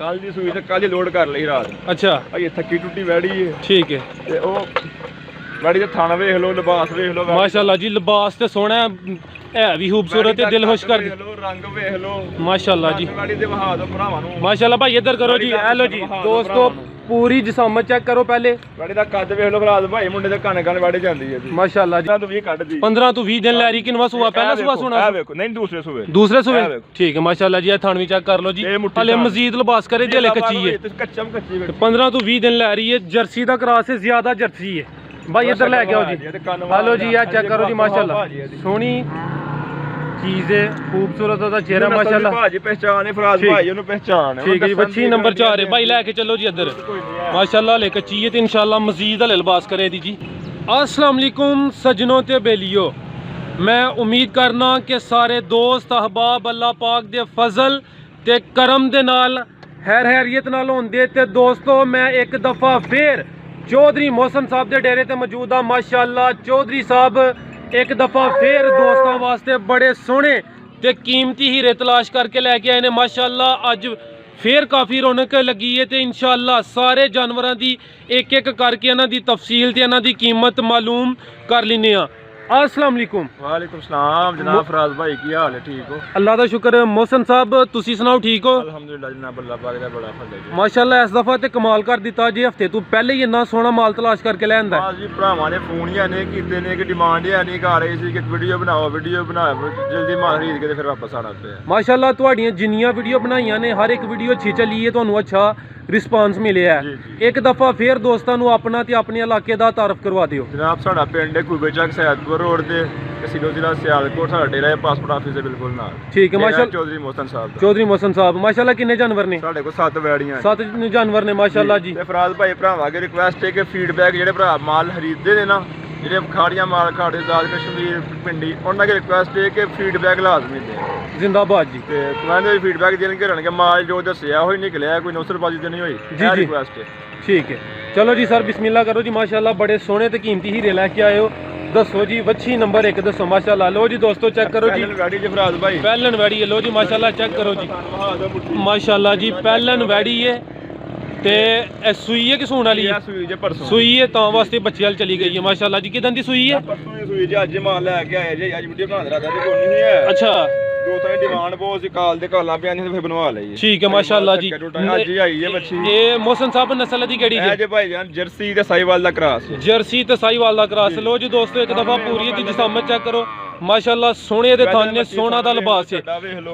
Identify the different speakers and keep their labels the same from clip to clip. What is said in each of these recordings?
Speaker 1: ਕੱਲ ਦੀ ਸੂਈ ਤੇ ਕੱਲ ਹੀ ਲੋਡ ਕਰ ਲਈ ਰਾਤ।
Speaker 2: ਅੱਛਾ
Speaker 1: ਭਾਈ ਥੱਕੀ ਟੁੱਟੀ ਵੈੜੀ ਹੈ।
Speaker 2: ਠੀਕ ਹੈ।
Speaker 1: ਤੇ ਉਹ ਵੈੜੀ ਦੇ ਥਣ ਵੇਖ ਲਓ, ਲਿਬਾਸ ਵੇਖ ਲਓ,
Speaker 2: ਮਾਸ਼ਾਅੱਲਾ ਜੀ ਲਿਬਾਸ ਤੇ ਸੋਹਣਾ ਹੈ ਵੀ ਖੂਬਸੂਰਤ ਹੈ, ਦਿਲ ਖੁਸ਼ ਕਰ ਦੇ।
Speaker 1: ਰੰਗ ਵੇਖ ਲਓ
Speaker 2: ਮਾਸ਼ਾਅੱਲਾ ਜੀ।
Speaker 1: ਵੈੜੀ ਦੇ ਵਹਾ ਦੋ ਭਰਾਵਾਂ ਨੂੰ।
Speaker 2: ਮਾਸ਼ਾਅੱਲਾ ਭਾਈ ਇੱਧਰ ਕਰੋ ਜੀ। ਇਹ ਲੋ ਜੀ ਦੋਸਤੋ ਪੂਰੀ ਜਿਸਮਤ ਚੈੱਕ ਕਰੋ ਪਹਿਲੇ।
Speaker 1: ਵੈੜੀ ਦਾ ਕੱਦ ਵੇਖ ਲਓ ਭਰਾ ਭਾਈ, ਮੁੰਡੇ ਦੇ ਕੰਨ ਵੈੜੀ ਜਾਂਦੀ ਹੈ ਜੀ।
Speaker 2: ਮਾਸ਼ਾਅੱਲਾ ਜੀ।
Speaker 1: 15 ਤੋਂ 20 ਕੱਢਦੀ।
Speaker 2: 15 ਤੋਂ 20 ਦਿਨ ਲੈ ਰਹੀ। ਕਿੰਨਵਾ ਸੂਆ? ਪਹਿਲਾ ਸੂਆ ਸੁਣਾ?
Speaker 1: ਇਹ ਵੇਖੋ, ਨਹੀਂ ਦੂਸਰੇ ਸੂਏ।
Speaker 2: ਦੂਸਰੇ ਸੂਏ ਠੀਕ ਹੈ। ਮਾਸ਼ਾਅੱਲਾ ਜੀ। ਇਹ ਥਣ ਵੀ ਚੈੱਕ ਕਰ ਲਓ ਜੀ। ਹਲੇ ਮਜ਼ੀਦ ਲਿਬਾਸ ਕਰੇ ਜੇ ਕੱਚੀ ਹੈ।
Speaker 1: ਕੱਚਾ ਕੱਚੀ
Speaker 2: 15 ਤੋਂ 20 ਦਿਨ ਲੈ ਰਹੀ ਹੈ। ਜਰਸੀ ਦਾ ਕਰਾਸ ਹੈ, ਜ਼ਿਆਦਾ ਜਰਸੀ ਹੈ भाई। इधर ले आओ जी। हेलो जी, यार चेक करो जी माशाल्लाह सोहनी चीज है, खूबसूरत दा चेहरा माशाल्लाह।
Speaker 1: भाजी पहचान है फराज भाई, ओनु पहचान है।
Speaker 2: ठीक है जी। बच्ची नंबर 4 है भाई, लेके चलो जी इधर माशाल्लाह। ले कच्ची है ते इंशाल्लाह मजीद हले लिबास करे दी जी। अस्सलाम वालेकुम सजनों ते बेलियो, मैं उम्मीद करना कि सारे दोस्त अहबाब अल्लाह पाक दे फजल ते करम दे नाल हैरियत नाल होंदे। ते दोस्तों मैं एक दफ़ा फिर चौधरी मोहसन साहब के डेरे ते मौजूद हाँ माशाल्लाह। चौधरी साहब एक दफ़ा फिर दोस्तों वास्ते बड़े सोहने ते कीमती हीरे तलाश करके लैके आए ने माशाल्लाह। अज फिर काफ़ी रौनक लगी है ते इंशाल्लाह सारे जानवरों की एक एक करके इन्हां दी तफसील ते इन्हां दी कीमत मालूम कर लेने। अस्सलाम वालेकुम।
Speaker 1: वालेकुम सलाम जनाब फराज भाई, की हाल है? ठीक हो?
Speaker 2: अल्लाह दा शुक्र। मोहसन साहब तुसी सुनाओ, ठीक हो?
Speaker 1: अल्हम्दुलिल्लाह जनाब, अल्लाह पाक दा बड़ा फजल है
Speaker 2: माशाल्लाह। इस दफा ते कमाल कर दिता जी, हफ्ते तू पहले ही इन्ना सोहना माल तलाश करके ले आंदा।
Speaker 1: हां जी, भरावां ने फोन ही नहीं कीते ने कि डिमांड ही नहीं कर रही सी कि वीडियो बनाओ जल्दी माल खरीद के फिर वापस आना पे।
Speaker 2: माशाल्लाह तुहाडियां जिन्नियां वीडियो बनाईयां ने हर एक वीडियो अच्छी चली है, तुहानू अच्छा रिस्पांस मिले है। एक दफा फिर दोस्तां नू अपना ते अपने इलाके दा तारफ करवा दियो।
Speaker 1: जनाब साडा पिंड है कुबेचक सैयदपुर रोड ते तहसील जिला सियालकोट, साडा डेरा है पासपोर्ट ऑफिस है बिल्कुल नाल। ठीक है माशाल्लाह। चौधरी मोहसन साहब, चौधरी
Speaker 2: मोहसन साहब माशाल्लाह। किन्ने जानवर ने?
Speaker 1: साडे कोल 7 वैड़ियां,
Speaker 2: 7 जानवर ने माशाल्लाह जी।
Speaker 1: ते फराज भाई भरावां अगे रिक्वेस्ट है कि फीडबैक जेहड़े भरा माल खरीददे ने ना, जेहड़े खाड़ियां माल खाड़े आजाद कश्मीर पिंडी, उन्हां अगे रिक्वेस्ट है कि फीडबैक लाजमी दे। जिंदाबाद जी। ते कमेंट में फीडबैक देने के माल जो दसिया होई निकलिया, कोई नौसरबाजी तो नहीं हुई जी। रिक्वेस्ट है। ठीक है
Speaker 2: चलो जी सर बिस्मिल्लाह करो जी। माशाल्लाह बड़े सोहने ते कीमती हीरे लेके आए हो। दसो जी वच्छी नंबर 1 दसो माशाल्लाह। लो जी दोस्तों चेक करो जी, पहलन वैड़ी है। लो जी माशाल्लाह चेक करो जी माशाल्लाह जी। पहलन वैड़ी है ते सूई है कि सून वाली है? सूई है तां वास्ते बच्चे वाल चली गई है माशाल्लाह जी। किदन दी सूई है? अच्छा
Speaker 1: डिमांड बहुत सी काल दे काला पिया ने फिर बनवा ਲਈ।
Speaker 2: ठीक है माशाल्लाह जी।
Speaker 1: आज ही आई है बच्ची।
Speaker 2: ये मोहसन साहब नस्ल दी केड़ी
Speaker 1: है? भाई जान जर्सी ते साहिवाल दा क्रॉस।
Speaker 2: जर्सी ते साहिवाल दा क्रॉस। लो जी दोस्तों एक दफा पूरी दी जिस्मत चेक करो माशाल्लाह। सोने दे थान ने सोना दा लिबास है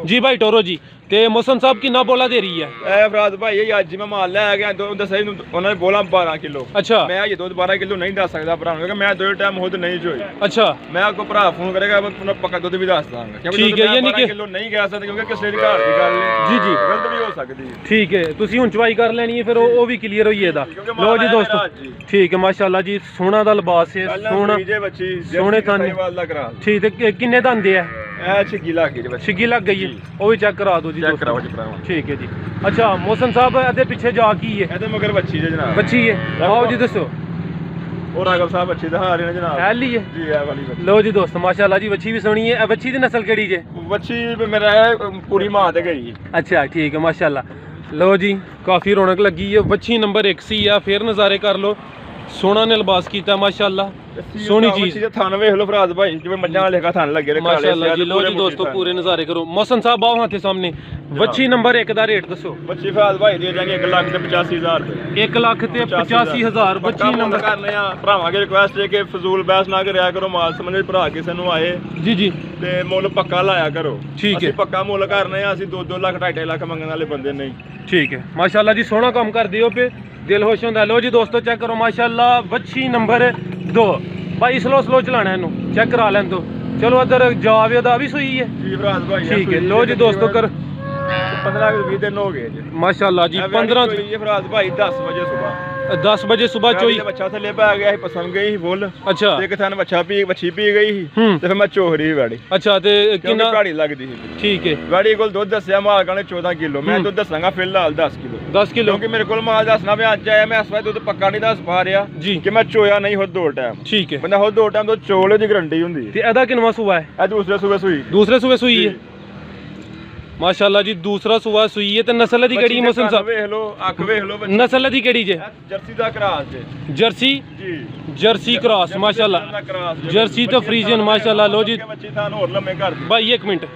Speaker 2: जी। भाई टोरो जी ते मोहसन साहब कितना बोला दे रही है?
Speaker 1: ए फराज भाई ये आज मैं माल ले गया तो दस उन्होंने बोला 12 किलो।
Speaker 2: अच्छा
Speaker 1: मैं ये दूध 12 किलो नहीं दस सकदा भरा, क्योंकि मैं दो टाइम खुद नहीं जोई।
Speaker 2: अच्छा मैं
Speaker 1: आपको भरा फोन करेगा मैं पक्का दूध भी दस दांगा।
Speaker 2: ठीक है, यानी कि
Speaker 1: किलो नहीं कह सकते क्योंकि किसी दी घर दी गल
Speaker 2: जी जी
Speaker 1: गलत भी हो सकदी है।
Speaker 2: ठीक है तुसी हुन चवाई कर लेनी है फिर वो भी क्लियर होई एदा। लो जी दोस्तों ठीक है माशाल्लाह जी। सोना दा लिबास है, सोना सोने थान। ठीक है किन्ने दंद है?
Speaker 1: छिग्गी लग गई,
Speaker 2: छिग्गी लग गई है, वो भी चेक करा दो जी। ठीक है जी। अच्छा मोहसन साहब एदे पीछे जा की है?
Speaker 1: एदे मगर बच्ची है जनाब।
Speaker 2: बच्ची है आओ जी दसो।
Speaker 1: और राघव साहब बच्ची दिखा रहे हैं जनाब।
Speaker 2: है ली है
Speaker 1: जी है वाली बच्ची।
Speaker 2: लो जी दोस्तों माशाल्लाह जी बच्ची भी सोनी है। बच्ची दी नस्ल केड़ी जे?
Speaker 1: बच्ची मेरा पूरी मां ते गई।
Speaker 2: अच्छा ठीक है माशाल्लाह। लो जी काफ़ी रौनक लगी है। बच्ची नंबर 1 सी है। फिर नज़ारे कर लो, सोना ने लिबास किया माशाल्लाह। सोनी चीज
Speaker 1: थान वेख लो फराज भाई, जिवें मज्जां वाले का थान लगे
Speaker 2: माशाल्लाह जी। लो जी दोस्तों पूरे नज़ारे करो। मोहसन साहब आओ हां ते सामने। बच्ची नंबर 1 दा रेट दसो।
Speaker 1: बच्ची फराज भाई दे देंगे 1,85,000 रुपए।
Speaker 2: 1,85,000 बच्ची नंबर
Speaker 1: करने आ। भरावां के रिक्वेस्ट है कि फजूल बहस ना करया करो, माल समझ भरा किसे नु आए
Speaker 2: जी जी
Speaker 1: ते मुੱਲ पक्का लाया करो।
Speaker 2: ठीक है
Speaker 1: पक्का मुੱਲ करने आ। ਅਸੀਂ 2-2 ਲੱਖ 2.5 ਲੱਖ ਮੰਗਣ ਵਾਲੇ ਬੰਦੇ ਨਹੀਂ।
Speaker 2: ठीक है माशाल्लाह जी। सोना काम कर दियो पे दिल खुश होंदा। लो जी दोस्तों चेक करो माशाल्लाह। बच्ची नंबर 2 भाई स्लो चलाना इनू चेक करा लें तो। चलो अदर जावेद भी सुई है
Speaker 1: जी फराज भाई।
Speaker 2: ठीक है लो जी दोस्तों कर
Speaker 1: 15-20 दिन हो गए जी
Speaker 2: माशाल्लाह जी। 15
Speaker 1: फराज भाई 10 बजे सुबह
Speaker 2: 10 बजे सुबह चोई
Speaker 1: बच्चा थले पै गया, पसंद गई फुल।
Speaker 2: अच्छा
Speaker 1: एक थान बच्चा बच्ची पी गई ते फिर मैं चोहरी वैड़ी।
Speaker 2: अच्छा ते कितना
Speaker 1: घाड़ी लगदी सी।
Speaker 2: ठीक है
Speaker 1: वैड़ी कोल दुध दसया मालका ने 14 किलो। मैं दुध दसांगा फिलहाल 10 किलो।
Speaker 2: 10 किलो
Speaker 1: क्योंकि मेरे कोल माल दसना मैं अज आया, मैं इस बार दुध पक्का नहीं दस पा रहा
Speaker 2: जी
Speaker 1: कि मैं चोया नहीं हो 2 टाइम।
Speaker 2: ठीक है
Speaker 1: बंदा हो 2 टाइम तो चोले दी गारंटी हुंदी
Speaker 2: ते एदा किनवा सूआ है?
Speaker 1: ए दूसरे सूबे सुई।
Speaker 2: दूसरे सूबे सुई है ਮਾਸ਼ਾਅੱਲਾ ਜੀ ਦੂਸਰਾ ਸੂਆ ਸੂਈ ਹੈ ਤੇ ਨਸਲ ਦੀ ਕਿਹੜੀ ਮੋਹਸਨ ਸਾਹਿਬ
Speaker 1: ਵੇਖ ਲਓ ਅੱਖ ਵੇਖ ਲਓ ਬੱਚੀ
Speaker 2: ਨਸਲ ਦੀ ਕਿਹੜੀ ਜੇ
Speaker 1: ਜਰਸੀ ਦਾ ਕਰਾਸ ਜੇ
Speaker 2: ਜਰਸੀ
Speaker 1: ਜੀ
Speaker 2: ਜਰਸੀ ਕ੍ਰਾਸ ਮਾਸ਼ਾਅੱਲਾ ਜਰਸੀ ਤੇ ਫਰੀਜ਼ੀਅਨ ਮਾਸ਼ਾਅੱਲਾ ਲੋ ਜੀ
Speaker 1: ਬੱਚੀ ਤਾਂ ਹੋਰ ਲੰਮੇ ਕਰ ਦੇ
Speaker 2: ਭਾਈ 1 ਮਿੰਟ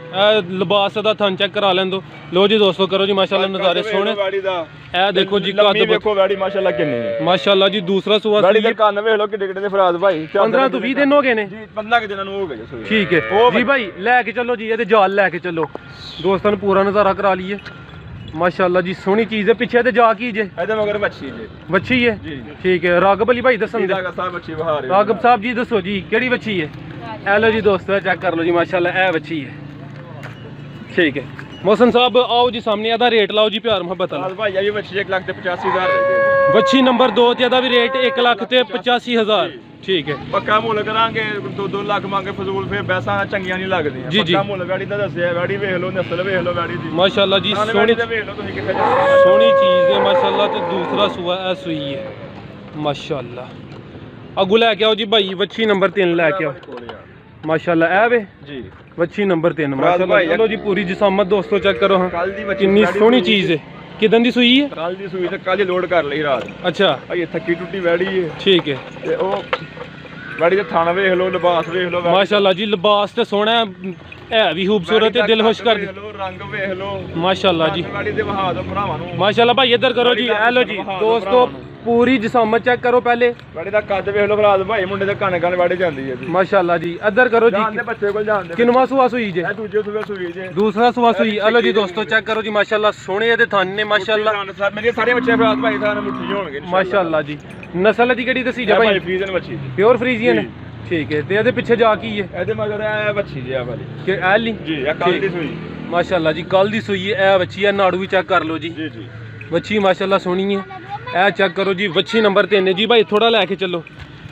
Speaker 2: ਲਿਬਾਸ ਦਾ ਥਣ ਚੈੱਕ ਕਰਾ ਲੈਣ ਦੋ ਲੋ ਜੀ ਦੋਸਤੋ ਕਰੋ ਜੀ ਮਾਸ਼ਾਅੱਲਾ ਨਜ਼ਾਰੇ ਸੋਹਣੇ
Speaker 1: ਗਾੜੀ ਦਾ
Speaker 2: ਇਹ ਦੇਖੋ ਜੀ ਕੱਦ
Speaker 1: ਵੇਖੋ ਗਾੜੀ ਮਾਸ਼ਾਅੱਲਾ ਕਿੰਨੀ ਹੈ
Speaker 2: ਮਾਸ਼ਾਅੱਲਾ ਜੀ ਦੂਸਰਾ ਸੂਆ
Speaker 1: ਗਾੜੀ
Speaker 2: ਸੂਈ
Speaker 1: ਦੇ ਕੰਨ ਵੇਖ ਲਓ ਕਿੱਡੇ ਕਿੱਡੇ ਦੇ ਫਰਾਜ਼ ਭਾਈ
Speaker 2: 15 ਤੋਂ 20 ਦਿਨ ਹੋ ਗਏ ਨੇ
Speaker 1: ਜੀ 15 ਕਿ ਦਿਨਾਂ ਨੂੰ ਹੋ ਗਏ ਜੀ
Speaker 2: ਠੀਕ ਹੈ ਜੀ ਭਾਈ ਲੈ ਕੇ ਚੱਲੋ ਜੀ ਇਹਦੇ ਜਾਲ ਲੈ ਕੇ ਚੱਲੋ ਦੋਸਤਾਂ ਨੂੰ ਪੂਰਾ ਨਜ਼ਾਰਾ ਕਰਾ ਲਈਏ ਮਾਸ਼ਾਅੱਲਾ ਜੀ ਸੋਹਣੀ ਚੀਜ਼ ਹੈ ਪਿੱਛੇ ਤੇ ਜਾ ਕੀ ਜੇ
Speaker 1: ਇਹਦੇ ਮਗਰ ਬੱਚੀ ਜੇ
Speaker 2: ਵੱਛੀ ਹੈ
Speaker 1: ਜੀ
Speaker 2: ਠੀਕ ਹੈ ਰਾਗਬ ਅਲੀ ਭਾਈ ਦੱਸਣ ਦੇ
Speaker 1: ਇਹਦਾ ਸਾਹਿਬ ਬੱਚੀ ਬਹਾ ਰਹੇ
Speaker 2: ਰਾਗਬ ਸਾਹਿਬ ਜੀ ਦੱਸੋ ਜੀ ਕਿਹੜੀ ਵੱਛੀ ਹੈ ਇਹ ਲੋ ਜੀ ਦੋਸਤੋ ਚੈੱਕ ਕਰ ਲਓ ਜੀ ਮਾਸ਼ਾਅੱਲਾ ਇਹ ਵੱਛੀ ਹੈ ਠੀਕ ਹੈ ਮੋਹਸਨ ਸਾਹਿਬ ਆਓ ਜੀ ਸਾਹਮਣੇ ਇਹਦਾ ਰੇਟ ਲਾਓ ਜੀ ਪਿਆਰ ਮੁਹੱਬਤ ਨਾਲ
Speaker 1: ਭਾਈ ਇਹ ਬੱਚੀ 1,85,000 ਦੇ
Speaker 2: ਵੱਛੀ ਨੰਬਰ 2 ਤੇ ਇਹਦਾ ਵੀ ਰੇਟ 1,85,000 ਠੀਕ ਹੈ
Speaker 1: ਪੱਕਾ ਮੁੱਲ ਕਰਾਂਗੇ 2 ਲੱਖ ਮੰਗੇ ਫਜ਼ੂਲ ਫੇਰ ਬੈਸਾਂ ਚੰਗੀਆਂ ਨਹੀਂ ਲੱਗਦੀਆਂ
Speaker 2: ਜੀ, ਜੀ।
Speaker 1: ਪੱਕਾ ਮੁੱਲ ਗਾੜੀ ਦਾ ਦੱਸਿਆ ਗਾੜੀ ਵੇਖ ਲਓ ਨਸਲ ਵੇਖ ਲਓ ਗਾੜੀ ਦੀ
Speaker 2: ਮਾਸ਼ਾਅੱਲਾ ਜੀ
Speaker 1: ਨਾਲੇ
Speaker 2: ਸੋਹਣੀ
Speaker 1: ਗਾੜੀ ਦਾ ਵੇਖ ਲਓ ਤੁਸੀਂ ਕਿੱਥੇ ਜਾਂਦੇ
Speaker 2: ਸੋਹਣੀ ਚੀਜ਼ ਹੈ ਮਾਸ਼ਾਅੱਲਾ ਤੇ ਦੂਸਰਾ ਸੂਆ ਇਹ ਸੂਈ ਹੈ ਮਾਸ਼ਾਅੱਲਾ ਅੱਗੂ ਲੈ ਕੇ ਆਓ ਜੀ ਭਾਈ ਵੱਛੀ ਨੰਬਰ 3 ਲੈ ਕੇ ਆਓ ਮਾਸ਼ਾਅੱਲਾ ਇਹ ਵੇ
Speaker 1: ਜੀ
Speaker 2: ਵੱਛੀ ਨੰਬਰ 3
Speaker 1: ਭਾਈ,
Speaker 2: ਮਾਸ਼ਾਅੱਲਾ ਚਲੋ ਜੀ ਪੂਰੀ ਜਿਸਾਮਤ ਦੋਸਤੋ ਚੈੱਕ ਕਰੋ ਹਾਂ
Speaker 1: ਕੱਲ ਦੀ ਬੱਚੀ
Speaker 2: ਕਿੰਨੀ
Speaker 1: ਗਾੜੀ
Speaker 2: ਸੋਹਣੀ
Speaker 1: ਸੂਈ
Speaker 2: ਚੀਜ਼ ਹੈ ਕਿਦਾਂ ਦੀ ਸੂਈ ਹੈ
Speaker 1: ਕੱਲ ਦੀ ਸੂਈ ਤੇ ਕੱਲ ਹੀ ਲੋਡ ਕਰ ਲਈ ਰਾਤ
Speaker 2: ਅੱਛਾ
Speaker 1: ਭਾਈ ਥੱਕੀ ਟੁੱਟੀ ਵੈੜੀ ਏ
Speaker 2: ਠੀਕ ਹੈ
Speaker 1: ਤੇ ਉਹ ਵੈੜੀ ਦੇ ਥਣ ਵੇਖ ਲਓ ਲਿਬਾਸ ਵੇਖ ਲਓ
Speaker 2: ਮਾਸ਼ਾਅੱਲਾ ਜੀ ਲਿਬਾਸ ਤੇ ਸੋਹਣਾ ਹੈ ਵੀ ਖੂਬਸੂਰਤ ਤੇ ਦਿਲ ਖੁਸ਼ ਕਰ
Speaker 1: ਵੇਖ ਲਓ ਰੰਗ ਵੇਖ ਲਓ
Speaker 2: ਮਾਸ਼ਾਅੱਲਾ ਜੀ
Speaker 1: ਵੈੜੀ ਦੇ ਵਹਾ ਦੋ ਭਰਾਵਾਂ ਨੂੰ
Speaker 2: ਮਾਸ਼ਾਅੱਲਾ ਭਾਈ ਇੱਧਰ ਕਰੋ ਜੀ ਇਹ ਲੋ ਜੀ ਦੋਸਤੋ ਪੂਰੀ ਜਿਸਾਮਤ ਚੈੱਕ ਕਰੋ ਪਹਿਲੇ
Speaker 1: ਵੈੜੀ ਦਾ ਕੱਦ ਵੇਖ ਲਓ ਭਰਾ ਭਾਈ ਮੁੰਡੇ ਦੇ ਕੰਨ ਕੰਨ ਵੈੜੀ ਜਾਂਦੀ ਹੈ ਜੀ
Speaker 2: ਮਾਸ਼ਾਅੱਲਾ ਜੀ ਇੱਧਰ ਕਰੋ ਜੀ
Speaker 1: ਜਾਂਦੇ ਬੱਚੇ ਕੋਲ ਜਾਂਦੇ
Speaker 2: ਕਿੰਨਵਾ ਸੂਆ ਸੂਈ ਜੇ
Speaker 1: ਇਹ ਦੂਜੇ ਸੂਏ ਸੂਈ ਜੇ
Speaker 2: ਦੂਸਰਾ ਸੂਆ ਸੂਈ ਇਹ ਲੋ ਜੀ ਦੋਸਤੋ ਚੈੱਕ ਕਰੋ ਜੀ ਮਾਸ਼ਾਅੱਲਾ ਸੋਹਣੇ ਇਹਦੇ ਥਣ ਨੇ ਮਾਸ਼ਾਅੱਲਾ
Speaker 1: ਮੇਰੇ ਸਾਰੇ ਬੱਚੇ ਭਰਾ ਭਾਈ ਥਾਂ ਮੁੱਠੀ ਹੋਣਗੇ
Speaker 2: ਮਾਸ਼ਾਅੱਲਾ ਜੀ ਨਸਲ ਦੀ ਕਿਹੜੀ ਦੱਸੀ ਜਾ
Speaker 1: ਭਾਈ
Speaker 2: ਭਾਈ
Speaker 1: ਫਰੀਜ਼ਨ ਬੱਚੀ
Speaker 2: ਪਿਓਰ ਫਰੀਜ਼ੀਅਨ ਠੀਕ ਹੈ ਤੇ ਇਹਦੇ ਪਿੱਛੇ ਜਾ ਕੀ ਹੈ
Speaker 1: ਇਹਦੇ ਮਗਰ ਇਹ ਬੱਚੀ ਜੀ ਆ ਵਾਲੀ
Speaker 2: ਕਿ ਐਲੀ
Speaker 1: ਜੀ ਇਹ ਕੱਲ ਦੀ ਸੂਈ
Speaker 2: ਮਾਸ਼ਾਅੱਲਾ ਜੀ ਕੱਲ ਦੀ ਸੂਈ ਹੈ ਇਹ ਬੱਚੀ ਹੈ ਨਾੜੂ ਵੀ ਚੈੱਕ ਕਰ ਲਓ ਜੀ
Speaker 1: ਜੀ ਜੀ
Speaker 2: ਵੱਛੀ ਮਾਸ਼ਾਅੱਲਾ ਸੋਹਣੀ ਹੈ ਇਹ ਚੈੱਕ ਕਰੋ ਜੀ ਵੱਛੀ ਨੰਬਰ 3 ਹੈ ਜੀ ਭਾਈ ਥੋੜਾ ਲੈ ਕੇ ਚੱਲੋ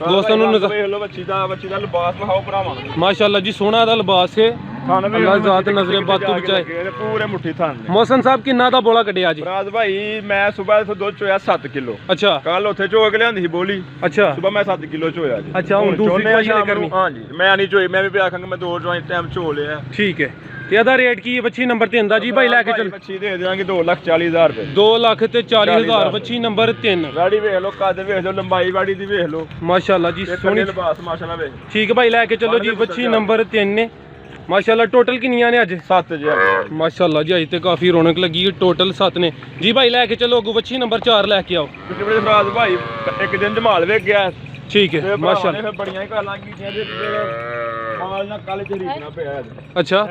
Speaker 2: ਦੋਸਤਾਂ ਨੂੰ
Speaker 1: ਵੇਖ ਲਓ ਬੱਚੀ ਦਾ ਲਿਬਾਸ ਵਿਖਾਓ ਭਰਾਵਾਂ ਨੂੰ
Speaker 2: ਮਾਸ਼ਾਅੱਲਾ ਜੀ ਸੋਹਣਾ ਦਾ ਲਿਬਾਸ ਹੈ ਅੱਲਾਹ ਜ਼ਾਤ ਨਜ਼ਰੇ ਬਾਤੂ ਬਚਾਏ
Speaker 1: ਪੂਰੇ ਮੁੱਠੀ ਥਾਨ ਨੇ
Speaker 2: ਮੋਹਸਨ ਸਾਹਿਬ ਕਿੰਨਾ ਦਾ ਬੋਲਾ ਕੱਢਿਆ ਜੀ
Speaker 1: ਰਾਜ ਭਾਈ ਮੈਂ ਸਵੇਰ ਇੱਥੋਂ ਦੁੱਧ ਚੋਇਆ 7 ਕਿਲੋ
Speaker 2: ਅੱਛਾ
Speaker 1: ਕੱਲ ਉੱਥੇ ਚੋ ਕੇ ਲਿਆਂਦੀ ਸੀ ਬੋਲੀ
Speaker 2: ਅੱਛਾ
Speaker 1: ਸਵੇਰ ਮੈਂ 7 ਕਿਲੋ ਚੋਇਆ ਜੀ
Speaker 2: ਅੱਛਾ ਹੁਣ ਦੂਸਰੀ
Speaker 1: ਚੋਣੇ
Speaker 2: ਸ਼ਾਮ ਕਰਨੀ
Speaker 1: ਹਾਂ ਜੀ ਮੈਂ ਨਹੀਂ ਚੋਈ ਮੈਂ ਵੀ ਆਖਾਂਗਾ ਮੈਂ 2 ਜਵਾਈ ਟਾਈਮ ਚੋ ਲਿਆ
Speaker 2: ਠੀਕ ਹੈ ਤੇ ਇਹਦਾ ਰੇਟ ਕੀ ਹੈ ਵੱਛੀ ਨੰਬਰ 3 ਦਾ ਜੀ ਭਾਈ ਲੈ ਕੇ ਚੱਲ
Speaker 1: ਬੱਚੀ ਦੇ ਦੇਵਾਂਗੇ 2,40,000 ਰੁਪਏ
Speaker 2: 2 ਲੱਖ ਤੇ 40,000 ਵੱਛੀ ਨੰਬਰ 3
Speaker 1: ਗਾੜੀ ਵੇਖ ਲਓ ਕੱਦ ਵੇਖ ਲਓ ਲੰਬਾਈ ਗਾੜੀ ਦੀ ਵੇਖ ਲਓ
Speaker 2: ਮਾਸ਼ਾਅੱਲਾ ਜੀ ਸੋਹਣੀ
Speaker 1: ਲਿਬਾਸ ਮਾਸ਼ਾਅੱਲਾ ਵੇਖ
Speaker 2: ਠੀਕ ਹੈ ਭਾਈ ਲੈ ਕੇ ਚੱਲੋ ਜੀ ਵੱਛੀ ਨੰਬਰ 3 ਨੇ ਮਾਸ਼ਾਅੱਲਾ ਟੋਟਲ ਕਿੰਨੀਆਂ ਨੇ ਅੱਜ
Speaker 1: 7 ਜੀ
Speaker 2: ਮਾਸ਼ਾਅੱਲਾ ਜੀ ਅੱਜ ਤੇ ਕਾਫੀ ਰੌਣਕ ਲੱਗੀ ਹੈ ਟੋਟਲ 7 ਨੇ ਜੀ ਭਾਈ ਲੈ ਕੇ ਚੱਲੋ ਅੱਗੋਂ ਵੱਛੀ ਨੰਬਰ 4 ਲੈ ਕੇ ਆਓ
Speaker 1: ਕਿਉਂਕਿ ਮੇਰੇ ਫਰਾਜ਼ ਭਾਈ ਇੱਕ ਦਿਨ ਜਮਾਲ ਵੇਖ ਗਿਆ
Speaker 2: ਠੀਕ ਹੈ ਮਾਸ਼ਾਅੱਲਾ
Speaker 1: ਫਿਰ ਬੜੀਆਂ ਹੀ ਗੱਲਾਂ ਕੀਤੀਆਂ ਜੇ ਮਾਲ ਨਾਲ ਕੱਲ ਚਰੀਕਣਾ ਪਿਆ
Speaker 2: ਅੱਛਾ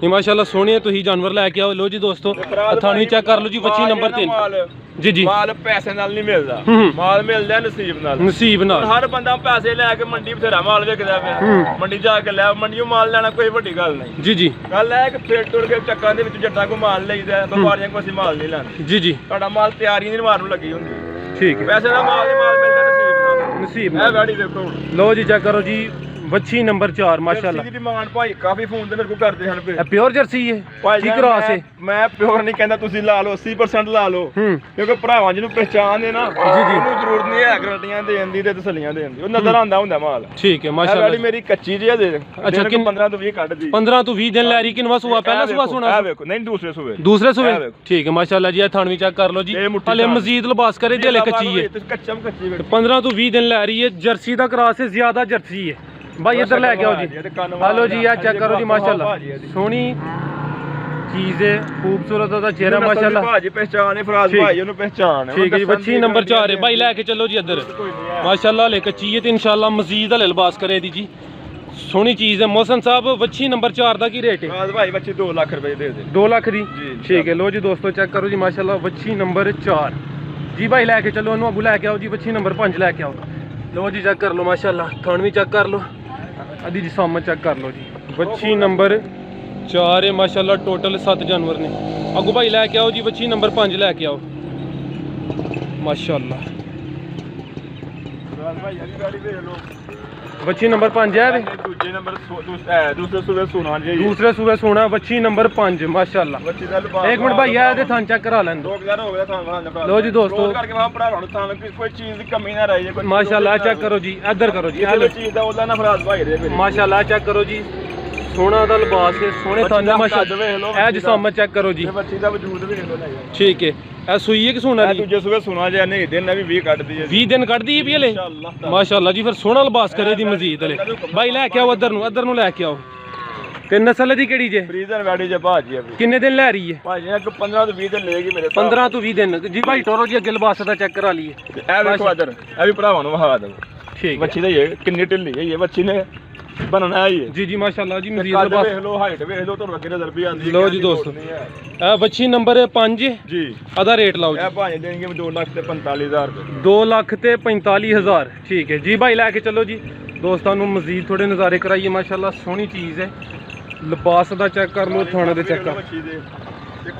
Speaker 2: ਇਹ ਮਾਸ਼ਾਅੱਲਾ ਸੋਹਣੇ ਤੁਸੀਂ ਜਾਨਵਰ ਲੈ ਕੇ ਆਓ ਲੋ ਜੀ ਦੋਸਤੋ ਥਾਣੀ ਚੈੱਕ ਕਰ ਲਓ ਜੀ ਵੱਛੀ ਨੰਬਰ 3 ਜੀ ਜੀ
Speaker 1: ਮਾਲ ਪੈਸੇ ਨਾਲ ਨਹੀਂ ਮਿਲਦਾ ਮਾਲ ਮਿਲਦਾ ਨਸੀਬ ਨਾਲ
Speaker 2: ਨਸੀਬ ਨਾਲ
Speaker 1: ਹਰ ਬੰਦਾ ਪੈਸੇ ਲੈ ਕੇ ਮੰਡੀ ਬਥੇਰਾ ਮਾਲ ਵੇਚਦਾ ਪਿਆ ਮੰਡੀ ਜਾ ਕੇ ਲੈ ਮੰਡੀੋਂ ਮਾਲ ਲੈਣਾ ਕੋਈ ਵੱਡੀ ਗੱਲ ਨਹੀਂ
Speaker 2: ਜੀ ਜੀ
Speaker 1: ਗੱਲ ਹੈ ਕਿ ਫੇਰ ਟੁਰ ਕੇ ਚੱਕਾਂ ਦੇ ਵਿੱਚ ਜੱਟਾਂ ਕੋ ਮਾਲ ਲਈਦਾ ਵਪਾਰੀਆਂ ਕੋ ਅਸੀਂ ਮਾਲ ਨਹੀਂ ਲੈਣਾ
Speaker 2: ਜੀ ਜੀ
Speaker 1: ਤੁਹਾਡਾ ਮਾਲ ਤਿਆਰੀ ਨਹੀਂ ਮਾਰਨ ਲੱਗੀ ਹੁੰਦੀ
Speaker 2: ਠੀਕ ਹੈ
Speaker 1: ਪੈਸੇ ਦਾ ਮਾਲ ਹੀ ਮਾਲ ਮਿਲਦਾ
Speaker 2: ਨਸੀਬ
Speaker 1: ਇਹ ਗਾੜੀ ਵੇਖੋ
Speaker 2: ਲੋ ਜੀ ਚੈੱਕ ਕਰੋ ਜੀ ਵੱਛੀ ਨੰਬਰ 4 ਮਾਸ਼ਾਅੱਲਾ
Speaker 1: ਦੀ ਡਿਮਾਂਡ ਭਾਈ ਕਾਫੀ ਫੋਨ ਤੇ ਮੇਰੇ ਕੋ ਕਰਦੇ ਹਨ
Speaker 2: ਇਹ ਪਿਓਰ ਜਰਸੀ ਹੈ
Speaker 1: ਭਾਈ
Speaker 2: ਕੀ ਕਰਾਸ ਹੈ
Speaker 1: ਮੈਂ ਪਿਓਰ ਨਹੀਂ ਕਹਿੰਦਾ ਤੁਸੀਂ ਲਾ ਲਓ 80% ਲਾ ਲਓ ਕਿਉਂਕਿ ਭਰਾਵਾਂ ਜਿਹਨੂੰ ਪਹਿਚਾਨ ਦੇ ਨਾ ਉਹਨੂੰ ਜ਼ਰੂਰਤ ਨਹੀਂ ਹੈ ਗਰੰਟੀਆਂ ਦੇਣ ਦੀ ਤੇ ਤਸੱਲੀਆਂ ਦੇਣ ਦੀ ਉਹ ਨਜ਼ਰ ਆਉਂਦਾ ਹੁੰਦਾ ਮਾਲ
Speaker 2: ਠੀਕ ਹੈ ਮਾਸ਼ਾਅੱਲਾ
Speaker 1: ਗਾੜੀ ਮੇਰੀ ਕੱਚੀ ਜਿਹੀ ਦੇ
Speaker 2: ਅੱਛਾ
Speaker 1: 15 ਤੋਂ 20 ਕੱਢਦੀ
Speaker 2: 15 ਤੋਂ 20 ਦਿਨ ਲੈ ਰਹੀ ਕਿਨਵਾ ਸੂਆ ਪਹਿਲਾ ਸੂਆ ਸੁਣਾ
Speaker 1: ਇਹ ਵੇਖੋ ਨਹੀਂ ਦੂਸਰੇ ਸੂਏ
Speaker 2: ਦੂਸਰੇ ਸੂਏ ਠੀਕ ਹੈ ਮਾਸ਼ਾਅੱਲਾ ਜੀ ਇਹ ਥਣ ਵੀ ਚੈੱਕ ਕਰ ਲਓ ਜੀ ਹਲੇ ਮਜ਼ੀਦ ਲਿਬਾਸ ਕਰੇ ਜੇ ਹਲੇ ਕੱਚੀ ਹੈ
Speaker 1: ਕੱਚਾ ਕੱਚੀ
Speaker 2: 15 ਤੋਂ 20 ਦਿਨ ਲੈ ਰਹੀ ਹੈ ਜਰਸੀ ਦਾ ਕਰਾਸ ਹੈ ਜ਼ਿਆਦਾ ਜਰਸੀ ਹੈ ਭਾਈ ਇੱਧਰ ਲੈ ਕੇ ਆਓ ਜੀ ਹਲੋ ਜੀ ਆ ਚੈੱਕ ਕਰੋ ਜੀ ਮਾਸ਼ਾਅੱਲਾ ਸੋਹਣੀ ਚੀਜ਼ ਹੈ ਖੂਬਸੂਰਤ ਉਹਦਾ ਚਿਹਰਾ ਮਾਸ਼ਾਅੱਲਾ
Speaker 1: ਭਾਜੀ ਪਹਿਚਾਨ ਹੈ ਫਰਾਜ਼ ਭਾਈ ਉਹਨੂੰ ਪਹਿਚਾਨ ਹੈ
Speaker 2: ਠੀਕ ਹੈ ਜੀ ਵੱਛੀ ਨੰਬਰ 4 ਹੈ ਭਾਈ ਲੈ ਕੇ ਚੱਲੋ ਜੀ ਇੱਧਰ ਮਾਸ਼ਾਅੱਲਾ ਹਲੇ ਕੱਚੀ ਹੈ ਤੇ ਇਨਸ਼ਾਅੱਲਾ ਮਜ਼ੀਦ ਹਲੇ ਲਿਬਾਸ ਕਰੇ ਦੀ ਜੀ ਸੋਹਣੀ ਚੀਜ਼ ਹੈ ਮੋਹਸਨ ਸਾਹਿਬ ਵੱਛੀ ਨੰਬਰ 4 ਦਾ ਕੀ ਰੇਟ ਹੈ
Speaker 1: ਫਰਾਜ਼ ਭਾਈ ਬੱਚੀ 2 ਲੱਖ ਰੁਪਏ ਦੇ ਦੇ
Speaker 2: 2 ਲੱਖ ਦੀ ਠੀਕ ਹੈ ਲੋ ਜੀ ਦੋਸਤੋ ਚੈੱਕ ਕਰੋ ਜੀ ਮਾਸ਼ਾਅੱਲਾ ਵੱਛੀ ਨੰਬਰ 4 ਜੀ ਭਾਈ ਲੈ ਕੇ ਚੱਲੋ ਇਹਨੂੰ ਅੱਗੂ ਲੈ ਕੇ ਆਓ ਜੀ ਵੱਛੀ ਨੰਬਰ 5 ਲੈ ਕੇ ਆਓ ਲੋ ਜੀ ਚੈੱਕ ਕਰ ਲਓ ਮਾਸ਼ਾਅੱਲਾ ਥਣ ਵੀ ਚੈੱਕ ਕਰ ਲਓ ਅਦੀ ਜਿਸਾਮਤ ਚੈੱਕ ਕਰ ਲਓ ਜੀ ਵੱਛੀ ਨੰਬਰ 4 ਹੈ ਮਾਸ਼ਾਅੱਲਾ ਟੋਟਲ 7 ਜਾਨਵਰ ਨੇ ਅੱਗੂ ਭਾਈ ਲੈ ਕੇ ਆਓ ਜੀ ਵੱਛੀ ਨੰਬਰ 5 ਲੈ ਕੇ ਆਓ ਮਾਸ਼ਾਅੱਲਾ
Speaker 1: ਭਾਈ ਇਹ ਗਾੜੀ ਵੇਖ ਲਓ
Speaker 2: ਵੱਛੀ ਨੰਬਰ 5 ਹੈ ਵੇ
Speaker 1: ਦੂਜੇ ਨੰਬਰ ਦੂਸਰੇ ਸੂਬੇ ਸੁਣਾ ਜੀ
Speaker 2: ਦੂਸਰੇ ਸੂਬੇ ਸੋਨਾ ਵੱਛੀ ਨੰਬਰ 5 ਮਾਸ਼ਾਅੱਲਾ
Speaker 1: ਬੱਚੀ ਦਾ ਲਿਬਾਸ
Speaker 2: ਇੱਕ ਮਿੰਟ ਭਾਈ ਇਹਦੇ ਥਣ ਚੈੱਕ ਕਰਾ ਲੈਣ ਦੋ
Speaker 1: 2000 ਹੋ ਗਿਆ ਤੁਹਾਨੂੰ
Speaker 2: ਲੋ ਜੀ ਦੋਸਤੋ
Speaker 1: ਕਰਕੇ ਵਾਹ ਭਰਾਵਾਂ ਨੂੰ ਤਾਂ ਕੋਈ ਚੀਜ਼ ਦੀ ਕਮੀ ਨਾ ਰਹੀ ਕੋਈ
Speaker 2: ਮਾਸ਼ਾਅੱਲਾ ਚੈੱਕ ਕਰੋ ਜੀ ਇੱਧਰ ਕਰੋ ਜੀ
Speaker 1: ਇਹ ਚੀਜ਼ ਦਾ ਉਹਦਾ ਨਾ ਫਰਾਜ਼ ਭਾਈ ਦੇ
Speaker 2: ਮਾਸ਼ਾਅੱਲਾ ਚੈੱਕ ਕਰੋ ਜੀ ਸੋਹਣਾ ਦਾ ਲਿਬਾਸ ਹੈ, ਸੋਹਣੇ ਥਾਂ ਮਾਸ਼ਾਅੱਲਾ। ਇਹ ਜਸਾਮਤ ਚੈੱਕ ਕਰੋ ਜੀ,
Speaker 1: ਬੱਚੀ ਦਾ ਵਜੂਦ ਵੇਖ ਲਓ ਲੈ ਜਾਓ।
Speaker 2: ਠੀਕ ਹੈ। ਇਹ ਸੂਈ ਹੈ ਕਿ ਸੂਣ ਵਾਲੀ?
Speaker 1: ਦੂਜੇ ਸੂਏ ਸੁਣਾ ਜਿਆ ਨਹੀਂ ਦਿਨ ਵੀ 20 ਕੱਢਦੀ ਹੈ।
Speaker 2: 20 ਦਿਨ ਕੱਢਦੀ ਹੈ ਵੀ ਹਲੇ ਮਾਸ਼ਾਅੱਲਾ ਜੀ। ਫਿਰ ਸੋਹਣਾ ਲਿਬਾਸ ਕਰੇ ਦੀ ਮਜ਼ੀਦ ਹਲੇ। ਬਾਈ ਲੈ ਕੇ ਆਓ ਇੱਧਰ ਨੂੰ ਲੈ ਕੇ ਆਓ। ਤੇ ਨਸਲ ਦੀ ਕਿਹੜੀ ਜੇ?
Speaker 1: ਫਰੀਜ਼ਨ ਵੈਡੀ ਜੇ ਭਾਜੀ ਆ।
Speaker 2: ਕਿੰਨੇ ਦਿਨ ਲੈ ਰਹੀ ਹੈ
Speaker 1: ਭਾਜੀ? ਇੱਕ 15 ਤੋਂ 20 ਦਿਨ ਲਏਗੀ ਮੇਰੇ
Speaker 2: 15 ਤੋਂ 20 ਦਿਨ ਜੀ। ਭਾਈ ਟੋਰੋ ਜੀ ਅੱਗੇ ਲਿਬਾਸ ਦਾ ਚੈੱਕ ਕਰਾ ਲਈਏ।
Speaker 1: ਇਹ ਵੇਖੋ ਇੱਧਰ, ਇਹ ਵੀ ਭਰਾਵਾਂ ਨੂੰ ਵਿਖਾ ਦਿਓ।
Speaker 2: ਠੀਕ
Speaker 1: ਬੱਚੀ ਦਾ ਇਹ ਕਿੰਨੀ ਢਿੱਲੀ ਹੈ, ਇਹ ਬੱਚੀ ਨੇ ਬਣਨਾ ਹੈ
Speaker 2: ਜੀ ਜੀ ਮਾਸ਼ਾਅੱਲਾ ਜੀ। ਮਜ਼ੀਦ
Speaker 1: ਲਿਬਾਸ ਵੇਖ ਲਓ, ਹਾਈਟ ਵੇਖ ਲਓ, ਤੁਹਾਨੂੰ ਅੱਗੇ ਨਜ਼ਰ ਵੀ ਆਉਂਦੀ ਹੈ।
Speaker 2: ਲਓ ਜੀ ਦੋਸਤੋ, ਇਹ ਬੱਚੀ ਨੰਬਰ 5
Speaker 1: ਜੀ।
Speaker 2: ਆਦਾ ਰੇਟ ਲਾਓ ਜੀ।
Speaker 1: ਇਹ ਭਾਜੀ ਦੇਣਗੇ 2,45,000 ਰੁਪਏ।
Speaker 2: 2,45,000 ਠੀਕ ਹੈ ਜੀ। ਭਾਈ ਲੈ ਕੇ ਚੱਲੋ ਜੀ। ਦੋਸਤਾਂ ਨੂੰ ਮਜ਼ੀਦ ਥੋੜੇ ਨਜ਼ਾਰੇ ਕਰਾਈਏ। ਮਾਸ਼ਾਅੱਲਾ ਸੋਹਣੀ ਚੀਜ਼ ਹੈ। ਲਿਬਾਸ ਦਾ ਚੈੱਕ ਕਰ ਲਓ, ਥਾਣੇ ਦੇ ਚੈੱਕ ਕਰ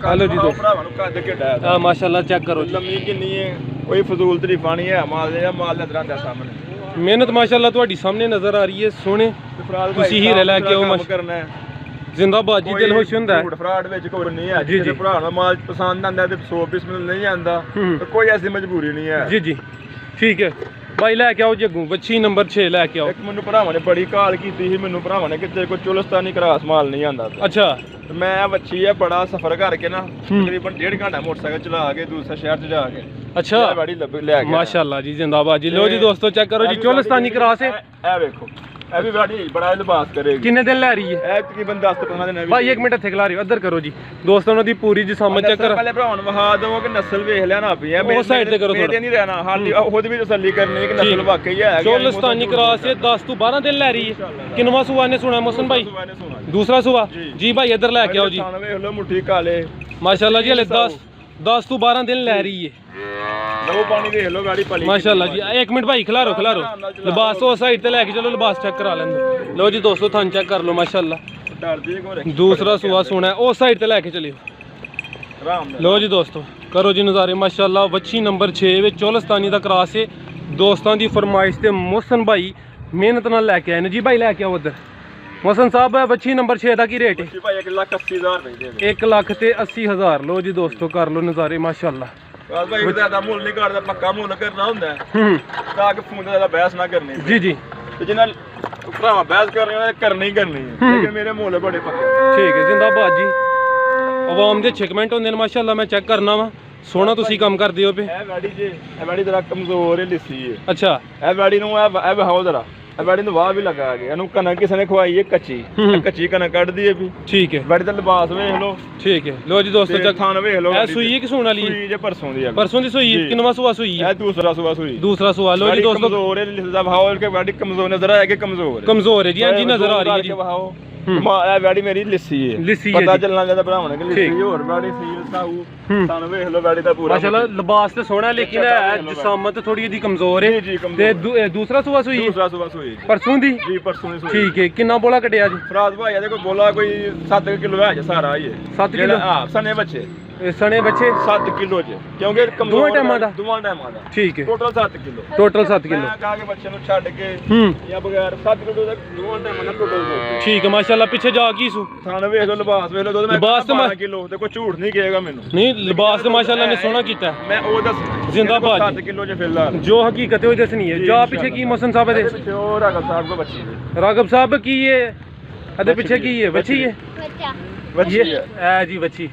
Speaker 2: ਹਲੋ ਜੀ ਦੋਸਤੋ।
Speaker 1: ਭਰਾਵਾਂ ਨੂੰ ਕੱਦ ਕੇ ਡਾ
Speaker 2: ਮਾਸ਼ਾਅੱਲਾ ਚੈੱਕ ਕਰੋ ਜੀ।
Speaker 1: ਲੰਮੀ ਕਿੰਨੀ ਹੈ, ਕੋਈ ਫਜ਼ੂਲ ਤਰੀਫਾ ਨਹੀਂ ਹੈ। ਮਾਲ ਦੇ ਅੰਦਰਾਂ ਦਾ ਸਾਹਮਣੇ
Speaker 2: ਮਿਹਨਤ ਮਾਸ਼ਾਅੱਲਾ ਤੁਹਾਡੀ ਸਾਹਮਣੇ ਨਜ਼ਰ ਆ ਰਹੀ ਹੈ। ਸੋਹਣੇ ਤੁਸੀਂ ਹੀਰੇ ਲੈ ਕੇ ਆਓ।
Speaker 1: ਕਰਨਾ ਹੈ
Speaker 2: ਜ਼ਿੰਦਾਬਾਦ ਜੀ, ਦਿਲ ਖੁਸ਼ ਹੁੰਦਾ ਹੈ।
Speaker 1: ਝੂਠ ਫਰਾਡ ਵਿੱਚ ਕੋਈ ਨਹੀਂ ਹੈ। ਜੇ ਭਰਾ ਨੂੰ ਮਾਲ ਪਸੰਦ ਆਂਦਾ ਤੇ 100 ਪੀਸ ਮਿਲ ਨਹੀਂ ਆਂਦਾ, ਕੋਈ ਐਸੀ ਮਜਬੂਰੀ ਨਹੀਂ ਹੈ।
Speaker 2: ਜੀ ਜੀ ਠੀਕ ਹੈ। ਭਾਈ ਲੈ ਕੇ ਆਓ ਜੀ ਅੱਗੋਂ ਬੱਚੀ ਨੰਬਰ 6 ਲੈ ਕੇ ਆਓ।
Speaker 1: ਇੱਕ ਮੈਨੂੰ ਭਰਾਵਾਂ ਨੇ ਬੜੀ ਕਾਲ ਕੀਤੀ ਸੀ, ਮੈਨੂੰ ਭਰਾਵਾਂ ਨੇ ਕਿਤੇ ਕੋਈ ਚੁਲਸਤਾਨੀ ਕਰਾਸ ਮਾਲ ਨਹੀਂ ਆਂਦਾ।
Speaker 2: ਅੱਛਾ।
Speaker 1: ਤੇ ਮੈਂ ਬੱਚੀ ਹੈ ਬੜਾ ਸਫ਼ਰ ਕਰਕੇ ਨਾ ਤਕਰੀਬਨ 1.5 ਘੰਟਾ ਮੋਟਰਸਾਈਕਲ ਚਲਾ ਕੇ ਦੂਸਰੇ ਸ਼ਹਿਰ 'ਚ ਜਾ ਕੇ
Speaker 2: ਅੱਛਾ
Speaker 1: ਬੜੀ ਲੈ ਕੇ
Speaker 2: ਮਾਸ਼ਾਅੱਲਾ ਜੀ। ਜ਼ਿੰਦਾਬਾਦ ਜੀ। ਲੋ ਜੀ ਦੋਸਤੋ ਚੈੱਕ ਕਰੋ ਜੀ, ਚੁਲਸਤਾਨੀ ਕਰਾਸ ਹੈ।
Speaker 1: ਇਹ ਵੇਖੋ, ਇਹ ਵੀ ਬੜੀ ਬੜਾ ਲਿਬਾਸ ਕਰੇਗੀ।
Speaker 2: ਕਿੰਨੇ ਦਿਨ ਲੈ ਰਹੀ ਹੈ?
Speaker 1: ਇਹ ਤਕਰੀਬਨ 10 ਤੋਂ 15 ਦਿਨ।
Speaker 2: ਭਾਈ 1 ਮਿੰਟ ਇੱਥੇ ਖਿਲਾ ਰਹੇ ਹੋ, ਇੱਧਰ ਕਰੋ ਜੀ ਦੋਸਤੋ। ਉਹਨਾਂ ਦੀ ਪੂਰੀ ਜਿਸਾਮਤ ਚੈੱਕ ਕਰ।
Speaker 1: ਪਹਿਲੇ ਭਰਾਵਾਂ ਨੂੰ ਵਿਖਾ ਦਵੋ ਕਿ ਨਸਲ ਵੇਖ ਲਿਆ ਨਾ ਪਈ ਹੈ।
Speaker 2: ਉਹ ਸਾਈਡ ਤੇ ਕਰੋ ਥੋੜਾ।
Speaker 1: ਮੇਰੇ ਨਹੀਂ ਰਹਿਣਾ ਹਾਲੀ, ਖੁਦ ਵੀ ਤਸੱਲੀ ਕਰਨੀ ਕਿ ਨਸਲ ਵਾਕਈ ਹੈ।
Speaker 2: ਚੁਲਸਤਾਨੀ ਕਰਾਸ ਹੈ। 10 ਤੋਂ 12 ਦਿਨ ਲੈ ਰਹੀ ਹੈ। ਕਿੰਨਵਾਂ ਸੂਆ ਨੇ ਸੁਣਾ ਮੋਹਸਨ ਭਾਈ? ਦੂਸਰਾ ਸੂਆ ਜੀ। ਭਾਈ ਇੱਧਰ ਲੈ ਕੇ ਆਓ ਜੀ।
Speaker 1: ਵੇਖ ਲਓ ਮੁੱਠੀ ਕਾਲੇ
Speaker 2: ਮਾਸ਼ਾਅੱਲਾ ਜੀ। ਹਲੇ 10 ਤੋਂ 12 ਦਿਨ ਲੈ ਰਹੀ ਹੈ।
Speaker 1: ਲਓ ਪਾਣੀ ਵੇਖ ਲਓ ਗਾੜੀ ਪਾਲੀ
Speaker 2: ਮਾਸ਼ਾਅੱਲਾ ਜੀ। 1 ਮਿੰਟ ਭਾਈ ਖਿਲਾਰੋ ਲਿਬਾਸ ਉਹ ਸਾਈਡ ਤੇ ਲੈ ਕੇ ਚਲੋ, ਲਿਬਾਸ ਚੈੱਕ ਕਰਾ ਲੈਂਦੇ। ਲਓ ਜੀ ਦੋਸਤੋ, ਥਾਂ ਚੈੱਕ ਕਰ ਲਓ ਮਾਸ਼ਾਅੱਲਾ। ਦੂਸਰਾ ਸੂਆ ਸੋਹਣਾ ਉਹ ਸਾਈਡ ਤੇ ਲੈ ਕੇ ਚਲਿਓ। ਲਓ ਜੀ ਦੋਸਤੋ ਕਰੋ ਜੀ ਨਜ਼ਾਰੇ ਮਾਸ਼ਾਅੱਲਾ। ਬੱਚੀ ਨੰਬਰ 6 ਵਿੱਚ ਚੁਲਸਤਾਨੀ ਦਾ ਕਰਾਸ ਹੈ। ਦੋਸਤਾਂ ਦੀ ਫਰਮਾਇਸ਼ ਤੇ ਮੋਹਸਨ ਭਾਈ ਮਿਹਨਤ ਨਾਲ ਲੈ ਕੇ ਆਏ ਨੇ ਜੀ। ਭਾਈ ਲੈ ਕੇ ਆਓ ਉੱਧਰ। ਮੋਹਸਨ ਸਾਹਿਬ ਬੱਚੀ ਨੰਬਰ 6 ਦਾ ਕੀ ਰੇਟ ਹੈ?
Speaker 1: 1,80,000 ਰੁਪਏ।
Speaker 2: 1,80,000। ਲਓ ਜੀ ਦੋਸਤੋ ਕਰ ਲਓ ਨਜ਼ਾਰੇ ਮਾਸ਼ਾਅੱਲਾ।
Speaker 1: ਭਾਈ ਇਹਦਾ ਮੁੱਲ ਨਹੀਂ ਕਰਦਾ, ਪੱਕਾ ਮੁੱਲ ਕਰਨਾ ਹੁੰਦਾ ਤਾਂ ਕਿ ਫੋਨ ਦਾ ਬਹਿਸ ਨਾ ਕਰਨੀ।
Speaker 2: ਜੀ ਜੀ।
Speaker 1: ਤੇ ਜਿਨ੍ਹਾਂ ਭਰਾਵਾਂ ਬਹਿਸ ਕਰਨੀ ਉਹਨਾਂ ਨੇ ਕਰਨੀ ਹੀ ਕਰਨੀ ਹੈ, ਲੇਕਿਨ ਮੇਰੇ ਮੁੱਲ ਬੜੇ ਪੱਕੇ।
Speaker 2: ਠੀਕ ਹੈ। ਜ਼ਿੰਦਾਬਾਦ ਜੀ। ਆਵਾਮ ਦੇ ਅੱਛੇ ਕਮੈਂਟ ਹੁੰਦੇ ਨੇ ਮਾਸ਼ਾਅੱਲਾ। ਮੈਂ ਚੈੱਕ ਕਰਨਾ ਵਾ। ਸੋਹਣਾ ਤੁਸੀਂ ਕੰਮ ਕਰਦੇ ਹੋ ਪਏ।
Speaker 1: ਇਹ ਵੈੜੀ ਜੇ, ਇਹ ਵੈੜੀ ਜ਼ਰਾ ਕਮਜ਼ੋਰ ਹੈ, ਲਿੱਸੀ ਹੈ।
Speaker 2: ਅੱਛਾ।
Speaker 1: ਇਹ ਵੈੜੀ ਨੂੰ ਇਹ ਵਹਾਓ ਜ਼ਰਾ। ਇਹ ਵੈੜੀ ਨੂੰ ਵਾਹ ਵੀ ਲਗਾ ਕੇ ਇਹਨੂੰ ਕਣਕ ਕਿਸੇ ਨੇ ਖਵਾਈ ਹੈ ਕੱਚੀ। ਕੱਚੀ ਕਣਕ ਕੱਢਦੀ ਹੈ ਵੀ। ਠੀਕ ਹੈ। ਵੈੜੀ ਦਾ ਲਿਬਾਸ ਵੇਖ ਲਓ। ਠੀਕ ਹੈ। ਲਓ ਜੀ ਦੋਸਤੋ ਚੈੱਕ ਥਾਨ ਵੇਖ ਲਓ। ਇਹ ਸੂਈ ਹੈ ਕਿ ਸੂਣ ਵਾਲੀ ਹੈ? ਸੂਈ ਜੇ ਪਰਸੋਂ ਦੀ ਹੈ। ਪਰਸੋਂ ਦੀ ਸੂਈ ਹੈ। ਕਿੰਨਵਾਂ ਸੂਆ ਸੂਈ ਹੈ? ਇਹ ਦੂਸਰਾ ਸੂਆ ਸੂਈ। ਦੂਸਰਾ ਸੂਆ। ਲਓ ਜੀ ਦੋਸਤੋ ਕਮਜ਼ੋਰ ਹੈ, ਲਿਸਦਾ ਵਹਾਓ ਕਿ ਵੈੜੀ ਕਮਜ਼ੋਰ ਨਜ਼ਰ ਆਇਆ ਕਿ ਕਮਜ਼ੋਰ ਹੈ? ਕਮਜ਼ੋਰ ਹੈ ਜੀ। ਹਾਂਜੀ ਨਜ਼ਰ ਆ ਰਹੀ ਹੈ ਜੀ। ਵਹਾਓ ਇਹ ਵੈੜੀ ਮੇਰੀ ਲਿੱਸੀ ਹੈ। ਲਿੱਸੀ ਹੈ। ਪਤਾ ਚੱਲਣਾ ਚਾਹੀਦਾ ਭਰਾਵਾਂ ਨੇ ਕਿ ਲਿੱਸੀ ਹੋਰ ਵੈੜੀ ਸੀ ਸਾਊ। ਸਾਨੂੰ ਵੇਖ ਲਓ ਵੈੜੀ ਦਾ ਪੂਰਾ
Speaker 2: ਮਾਸ਼ਾਅੱਲਾ। ਲਿਬਾਸ ਤੇ ਸੋਹਣਾ, ਲੇਕਿਨ ਜਿਸਾਮਤ ਥੋੜੀ ਜਿਹੀ ਕਮਜ਼ੋਰ ਹੈ। ਤੇ ਦੂਸਰਾ ਸੂਆ ਸੂਈ? ਦੂਸਰਾ ਸੂਆ ਸੂਈ ਪਰਸੋਂ ਦੀ ਜੀ। ਪਰਸੋਂ ਦੀ ਸੂਈ। ਠੀਕ ਹੈ। ਕਿੰਨਾ ਬੋਲਾ ਕੱਢਿਆ ਜੀ? ਫਰਾਜ਼ ਭਾਈ ਇਹਦੇ ਕੋਲ ਬੋਲਾ ਕੋਈ 7 ਕਿਲੋ ਹੈ ਜੀ ਸਾਰਾ ਹੀ ਹੈ। 7 ਕਿਲੋ? ਹਾਂ ਸਣੇ ਬੱਚੇ। ਸਣੇ ਬੱਚੇ 7 ਕਿਲੋ ਚ, ਕਿਉਂਕਿ ਦੋਵਾਂ ਟਾਈਮਾਂ ਦਾ? ਦੋਵਾਂ ਟਾਈਮਾਂ ਦਾ। ਠੀਕ ਹੈ। Total 7 kilo. Total 7 kilo. ਮੈਂ ਕਹਾ ਕਿ ਬੱਚੇ ਨੂੰ ਛੱਡ ਕੇ ਜਾਂ ਬਗੈਰ 7 ਕਿਲੋ ਦਾ ਦੋਵਾਂ ਟਾਈਮਾਂ ਦਾ ਟੋਟਲ। ਠੀਕ ਹੈ ਮਾਸ਼ਾਅੱਲਾ। ਪਿੱਛੇ ਜਾ ਕੀ ਸੂ ਥਾਣ ਵੇਖ ਲਓ, ਲਿਬਾਸ ਵੇਖ ਲਓ। ਦੁੱਧ ਮੈਂ 12 ਕਿਲੋ ਤੇ ਕੋਈ ਝੂਠ ਨਹੀਂ ਕਹੇਗਾ ਮੈਨੂੰ। ਨਹੀਂ ਲਿਬਾਸ ਤੇ ਮਾਸ਼ਾਅੱਲਾ ਨੇ ਸੋਹਣਾ ਕੀਤਾ। ਮੈਂ ਉਹ ਦੱਸ ਜ਼ਿੰਦਾਬਾਦ 7 ਕਿਲੋ ਚ ਫਿਲਹਾਲ ਜੋ ਹਕੀਕਤ ਹੈ ਉਹ ਦੱਸਣੀ ਹੈ। ਜਾ ਪਿੱਛੇ ਕੀ ਮੋਹਸਨ ਸਾਹਿਬ ਦੇ ਪਿੱਛੇ ਉਹ ਰਾਗਬ ਸਾਹਿਬ ਕੋ ਬੱਚੀ ਦੇ। ਰਾਗਬ ਸਾਹਿਬ ਕੀ ਹੈ ਇਹਦੇ ਪਿੱਛੇ? ਕੀ ਹੈ? ਬੱਚੀ ਹੈ। ਬੱਚੀ ਹੈ। ਐ ਜੀ ਬੱਚੀ।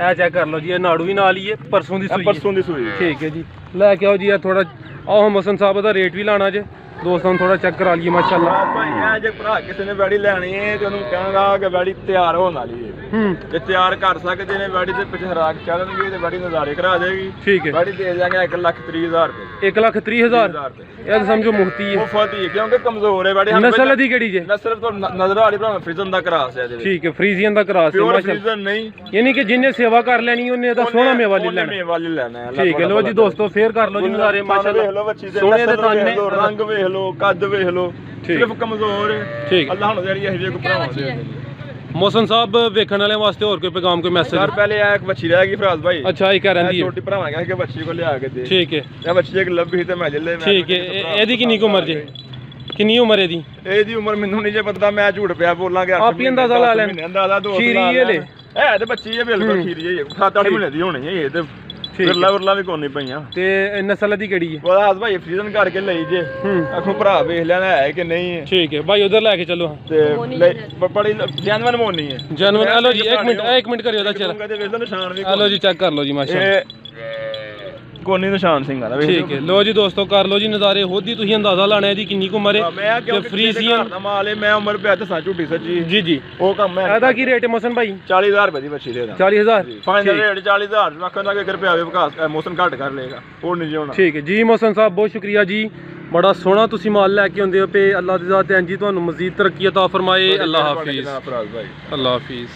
Speaker 2: ਇਹ ਚੈੱਕ ਕਰ ਲਓ ਜੀ। ਇਹ ਨਾੜੂ ਵੀ ਨਾਲ ਹੀ ਹੈ। ਪਰਸੋਂ ਦੀ ਸੂਈ। ਪਰਸੋਂ ਦੀ ਸੂਈ। ਠੀਕ ਹੈ ਜੀ। ਲੈ ਕੇ ਆਓ ਜੀ। ਇਹ ਥੋੜਾ ਆਹ ਮੋਹਸਨ ਸਾਹਿਬ ਦਾ ਰੇਟ ਵੀ ਲਾਣਾ ਜੇ ਦੋਸਤਾਂ ਨੂੰ ਥੋੜਾ ਚੈੱਕ ਕਰਾ ਲਈਏ ਮਾਸ਼ਾਅੱਲਾ। ਭਾਈ ਇਹ ਜੇ ਭਰਾ ਕਿਸੇ ਨੇ ਵੈੜੀ ਲੈਣੀ ਹੈ ਤੇ ਉਹਨੂੰ ਕਹਾਂਗਾ ਕਿ ਵੈੜੀ ਤਿਆਰ ਹੋਣ ਵਾਲੀ ਹੈ। ਜੇ ਤਿਆਰ ਕਰ ਸਕਦੇ ਨੇ ਵੈੜੀ ਦੇ ਪਿੱਛੇ ਹਰਾਕ ਚੱਲਣਗੇ ਤੇ ਵੈੜੀ ਨਜ਼ਾਰੇ ਕਰਾ ਦੇਗੀ। ਠੀਕ ਹੈ। ਵੈੜੀ ਦੇ ਦਿਆਂਗੇ 1,30,000 ਰੁਪਏ। 1,30,000 ਇਹ ਸਮਝੋ ਮੁਫਤੀ ਹੈ। ਮੁਫਤ ਹੀ ਕਿਉਂਕਿ ਕਮਜ਼ੋਰ ਹੈ ਵੈੜੀ। ਨਸਲ ਦੀ ਕਿਹੜੀ ਜੇ? ਨਸਲ ਤੋਂ ਨਜ਼ਰ ਆ ਰਹੀ ਭਰਾ ਫਰੀਜ਼ਨ ਦਾ ਕਰਾਸ ਹੈ ਇਹਦੇ ਵਿੱਚ। ਠੀਕ ਹੈ। ਫਰੀਜ਼ੀਅਨ ਦਾ ਕਰਾਸ ਹੈ ਮਾਸ਼ਾਅੱਲਾ। ਫਰੀਜ਼ਨ ਨਹੀਂ ਯਾਨੀ ਕਿ ਜਿੰਨੇ ਸੇਵਾ ਕਰ ਲੈਣੀ ਉਹਨੇ ਤਾਂ ਸੋਹਣਾ ਮੇਵਾ ਲੈ ਲੈਣਾ। ਮੇਵਾ ਲੈ ਲੈਣਾ ਹੈ। ਠੀਕ ਹੈ। ਲੋ ਜੀ ਦੋਸਤੋ ਫੇਰ ਕਰ ਲਓ ਜੀ ਨਜ਼ਾਰੇ ਮਾਸ਼ਾਅੱਲਾ। ਵੇਖ ਲਓ ਬੱਚੀ ਦੇ ਸੋਹਣੇ ਦੇ ਤਾਨੇ, ਰੰਗ ਵੇਖ ਲਓ, ਕੱਦ ਵੇਖ ਲਓ। ਸਿਰਫ ਕਮਜ਼ੋਰ ਹੈ। ਠੀਕ। ਅੱਲਾਹ ਨੂੰ ਜਿਹੜੀ ਇਹ ਜਿਹੇ ਕੋ ਭਰਾਵਾਂ ਦੇ। ਮੋਹਸਨ ਸਾਹਿਬ ਵੇਖਣ ਵਾਲਿਆਂ ਵਾਸਤੇ ਹੋਰ ਕੋਈ ਪੈਗਾਮ, ਕੋਈ ਮੈਸੇਜ? ਸਰ ਪਹਿਲੇ ਆ ਇੱਕ ਬੱਚੀ ਰਹਿ ਗਈ ਫਰਾਜ਼ ਭਾਈ। ਅੱਛਾ ਇਹ ਕਹਿ ਰਹਿੰਦੀ ਹੈ ਛੋਟੀ ਭਰਾਵਾਂ ਕਹਿੰਦੇ ਕਿ ਬੱਚੀ ਕੋ ਲਿਆ ਕੇ ਦੇ। ਠੀਕ ਹੈ। ਇਹ ਬੱਚੀ ਇੱਕ ਲੱਭੀ ਤੇ ਮੈਂ ਲੈ। ਠੀਕ ਹੈ। ਇਹਦੀ ਕਿੰਨੀ ਉਮਰ ਜੇ? ਕਿੰਨੀ ਉਮਰ ਇਹਦੀ? ਇਹਦੀ ਉਮਰ ਮੈਨੂੰ ਨਹੀਂ ਜੇ ਪਤਾ, ਮੈਂ ਝੂਠ ਪਿਆ ਬੋਲਾਂਗੇ। ਆਪ ਹੀ ਅੰਦਾਜ਼ਾ ਲਾ ਲੈਣ। ਅੰਦਾਜ਼ਾ ਦੋ ਖੀਰੀ ਇਹ ਲੈ। ਇਹ ਤੇ ਬੱਚੀ ਹੈ ਬਿਲਕੁਲ ਖੀਰੀ ਹੈ। 7-8 ਮਹੀਨੇ ਦੀ ਹੋਣੀ ਹੈ ਇਹ ਤੇ।
Speaker 1: ਫਿਰਲਾ ਉਰਲਾ ਵੀ ਕੋਨੀ ਪਈਆਂ
Speaker 2: ਤੇ ਨਸਲ ਦੀ ਕਿਹੜੀ ਹੈ
Speaker 1: ਉਹਦਾ ਭਾਈ ਫਰੀਜ਼ਨ ਕਰਕੇ ਲਈ ਜੇ ਆਖੋ ਭਰਾ ਵੇਖ ਲੈਣਾ ਹੈ ਕਿ ਨਹੀਂ ਹੈ
Speaker 2: ਠੀਕ ਹੈ ਭਾਈ ਉਧਰ ਲੈ ਕੇ ਚੱਲੋ
Speaker 1: ਤੇ ਬੜੀ ਜੈਨੂਇਨ ਮੋਨੀ ਹੈ
Speaker 2: ਜੈਨੂਇਨ ਹਲੋ ਜੀ 1 ਮਿੰਟ ਕਰਿਓ ਉਹਦਾ ਚਿਰ
Speaker 1: ਵੇਖ ਲਓ ਨਿਸ਼ਾਨ ਵੀ
Speaker 2: ਹਲੋ ਜੀ ਚੈੱਕ ਕਰ ਲਓ ਜੀ ਮਾਸ਼ਾਅੱਲਾ
Speaker 1: ਕੋਨੀ ਨਿਸ਼ਾਨ ਸਿੰਘ ਆ
Speaker 2: ਠੀਕ ਹੈ ਲੋ ਜੀ ਦੋਸਤੋ ਕਰ ਲਓ ਜੀ ਨਜ਼ਾਰੇ ਖੁਦ ਹੀ ਤੁਸੀਂ ਅੰਦਾਜ਼ਾ ਲਾਣਾ ਇਹਦੀ ਕਿੰਨੀ ਕੁ ਉਮਰ ਹੈ
Speaker 1: ਮੈਂ
Speaker 2: ਤੇ ਫਰੀਜ਼ੀਅਨ
Speaker 1: ਦਾ ਮਾਲ ਹੈ ਮੈਂ ਉਮਰ ਪਿਆ ਦੱਸਾਂ ਝੂਠੀ ਸੱਚੀ
Speaker 2: ਜੀ
Speaker 1: ਉਹ ਕੰਮ ਹੈ
Speaker 2: ਇਹਦਾ ਕੀ ਰੇਟ ਹੈ ਮੋਸਨ ਭਾਈ
Speaker 1: 40000 ਰੁਪਏ ਦੀ ਬੱਚੀ ਦੇ ਦਾਂ
Speaker 2: 40000
Speaker 1: ਫਾਈਨਲ ਰੇਟ 40000 ਲੱਖਾਂ ਦਾ 1 ਰੁਪਿਆ ਹੋਵੇ ਵਿਕਾਸ ਮੋਸਨ ਘੱਟ ਕਰ ਲੇਗਾ ਹੋਰ ਨਹੀਂ ਜਿਉਣਾ
Speaker 2: ਠੀਕ ਹੈ ਜੀ ਮੋਸਨ ਸਾਹਿਬ ਬਹੁਤ ਸ਼ੁਕਰੀਆ ਜੀ ਬੜਾ ਸੋਹਣਾ ਤੁਸੀਂ ਮਾਲ ਲੈ ਕੇ ਆਉਂਦੇ ਹੋ ਪੇ ਅੱਲਾਹ ਦੀ ਜ਼ਾਤ ਹੈ ਜੀ ਤੁਹਾਨੂੰ ਮਜ਼ੀਦ ਤਰੱਕੀ عطا ਫਰਮਾਏ ਅੱਲਾਹ ਹਾਫਿਜ਼
Speaker 1: ਅੱਲਾਹ ਹਾਫਿਜ਼।
Speaker 2: ਅੱਲਾਹ ਹਾਫਿਜ਼